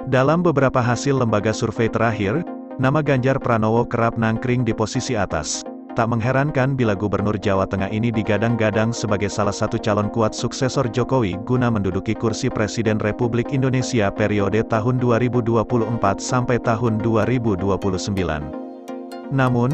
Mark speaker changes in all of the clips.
Speaker 1: Dalam beberapa hasil lembaga survei terakhir, nama Ganjar Pranowo kerap nangkring di posisi atas. Tak mengherankan bila Gubernur Jawa Tengah ini digadang-gadang sebagai salah satu calon kuat suksesor Jokowi guna menduduki kursi Presiden Republik Indonesia periode tahun 2024 sampai tahun 2029. Namun,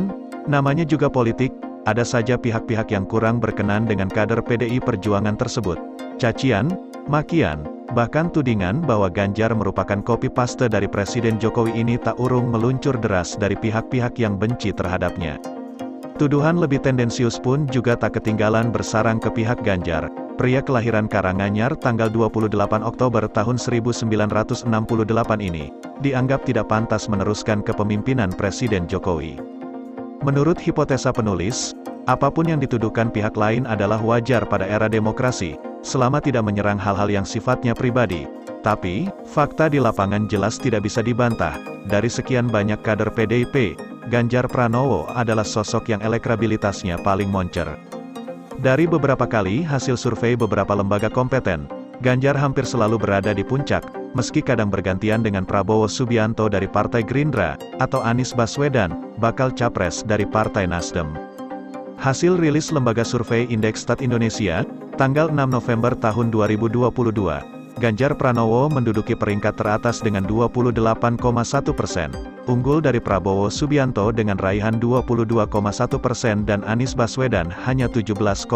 Speaker 1: namanya juga politik, ada saja pihak-pihak yang kurang berkenan dengan kader PDI Perjuangan tersebut. Cacian, makian, bahkan tudingan bahwa Ganjar merupakan copy-paste dari Presiden Jokowi ini tak urung meluncur deras dari pihak-pihak yang benci terhadapnya. Tuduhan lebih tendensius pun juga tak ketinggalan bersarang ke pihak Ganjar. Pria kelahiran Karanganyar tanggal 28 Oktober tahun 1968 ini, dianggap tidak pantas meneruskan kepemimpinan Presiden Jokowi. Menurut hipotesa penulis, apapun yang dituduhkan pihak lain adalah wajar pada era demokrasi, selama tidak menyerang hal-hal yang sifatnya pribadi. Tapi, fakta di lapangan jelas tidak bisa dibantah. Dari sekian banyak kader PDIP, Ganjar Pranowo adalah sosok yang elektabilitasnya paling moncer. Dari beberapa kali hasil survei beberapa lembaga kompeten, Ganjar hampir selalu berada di puncak, meski kadang bergantian dengan Prabowo Subianto dari Partai Gerindra, atau Anies Baswedan, bakal capres dari Partai Nasdem. Hasil rilis lembaga survei Indeks Stat Indonesia, tanggal 6 November tahun 2022, Ganjar Pranowo menduduki peringkat teratas dengan 28,1%, unggul dari Prabowo Subianto dengan raihan 22,1% dan Anies Baswedan hanya 17,3%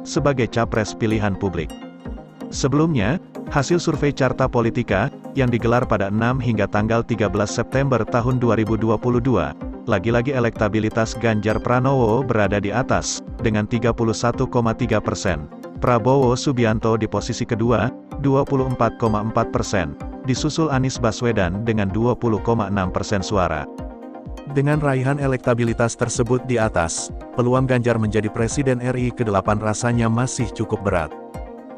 Speaker 1: sebagai capres pilihan publik. Sebelumnya, hasil survei Carta Politika, yang digelar pada 6 hingga tanggal 13 September tahun 2022, lagi-lagi elektabilitas Ganjar Pranowo berada di atas, dengan 31,3%. Prabowo Subianto di posisi kedua, 24,4%, disusul Anies Baswedan dengan 20,6% suara. Dengan raihan elektabilitas tersebut di atas, peluang Ganjar menjadi Presiden RI ke-8 rasanya masih cukup berat.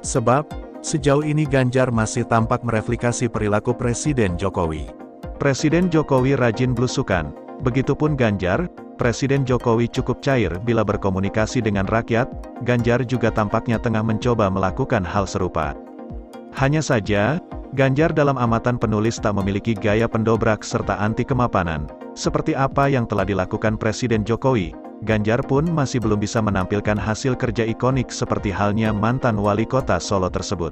Speaker 1: Sebab, sejauh ini Ganjar masih tampak mereplikasi perilaku Presiden Jokowi. Presiden Jokowi rajin blusukan, begitupun Ganjar. Presiden Jokowi cukup cair bila berkomunikasi dengan rakyat. Ganjar juga tampaknya tengah mencoba melakukan hal serupa. Hanya saja, Ganjar dalam amatan penulis tak memiliki gaya pendobrak serta anti kemapanan. Seperti apa yang telah dilakukan Presiden Jokowi, Ganjar pun masih belum bisa menampilkan hasil kerja ikonik seperti halnya mantan wali kota Solo tersebut.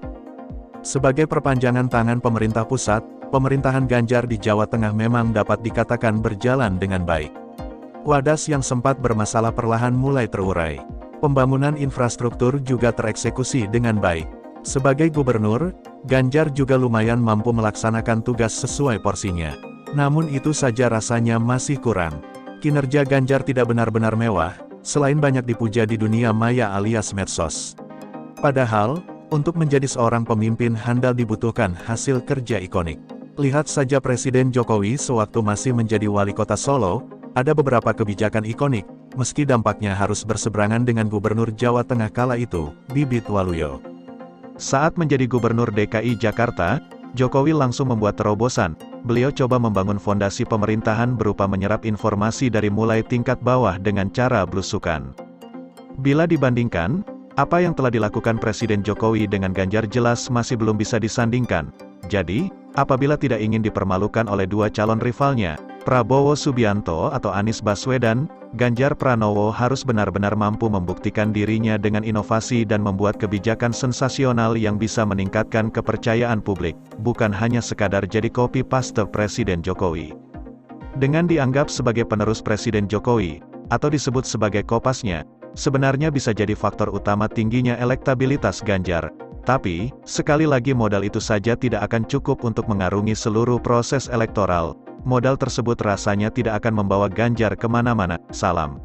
Speaker 1: Sebagai perpanjangan tangan pemerintah pusat, pemerintahan Ganjar di Jawa Tengah memang dapat dikatakan berjalan dengan baik. Wadas yang sempat bermasalah perlahan mulai terurai. Pembangunan infrastruktur juga tereksekusi dengan baik. Sebagai gubernur, Ganjar juga lumayan mampu melaksanakan tugas sesuai porsinya. Namun itu saja rasanya masih kurang. Kinerja Ganjar tidak benar-benar mewah, selain banyak dipuja di dunia maya alias medsos. Padahal, untuk menjadi seorang pemimpin handal dibutuhkan hasil kerja ikonik. Lihat saja Presiden Jokowi sewaktu masih menjadi wali kota Solo, ada beberapa kebijakan ikonik, meski dampaknya harus berseberangan dengan Gubernur Jawa Tengah kala itu, Bibit Waluyo. Saat menjadi Gubernur DKI Jakarta, Jokowi langsung membuat terobosan. Beliau coba membangun fondasi pemerintahan berupa menyerap informasi dari mulai tingkat bawah dengan cara blusukan. Bila dibandingkan, apa yang telah dilakukan Presiden Jokowi dengan Ganjar jelas masih belum bisa disandingkan. Jadi, apabila tidak ingin dipermalukan oleh dua calon rivalnya, Prabowo Subianto atau Anies Baswedan, Ganjar Pranowo harus benar-benar mampu membuktikan dirinya dengan inovasi dan membuat kebijakan sensasional yang bisa meningkatkan kepercayaan publik, bukan hanya sekadar jadi copy-paste Presiden Jokowi. Dengan dianggap sebagai penerus Presiden Jokowi, atau disebut sebagai kopasnya, sebenarnya bisa jadi faktor utama tingginya elektabilitas Ganjar. Tapi, sekali lagi modal itu saja tidak akan cukup untuk mengarungi seluruh proses elektoral. Modal tersebut rasanya tidak akan membawa Ganjar kemana-mana. Salam.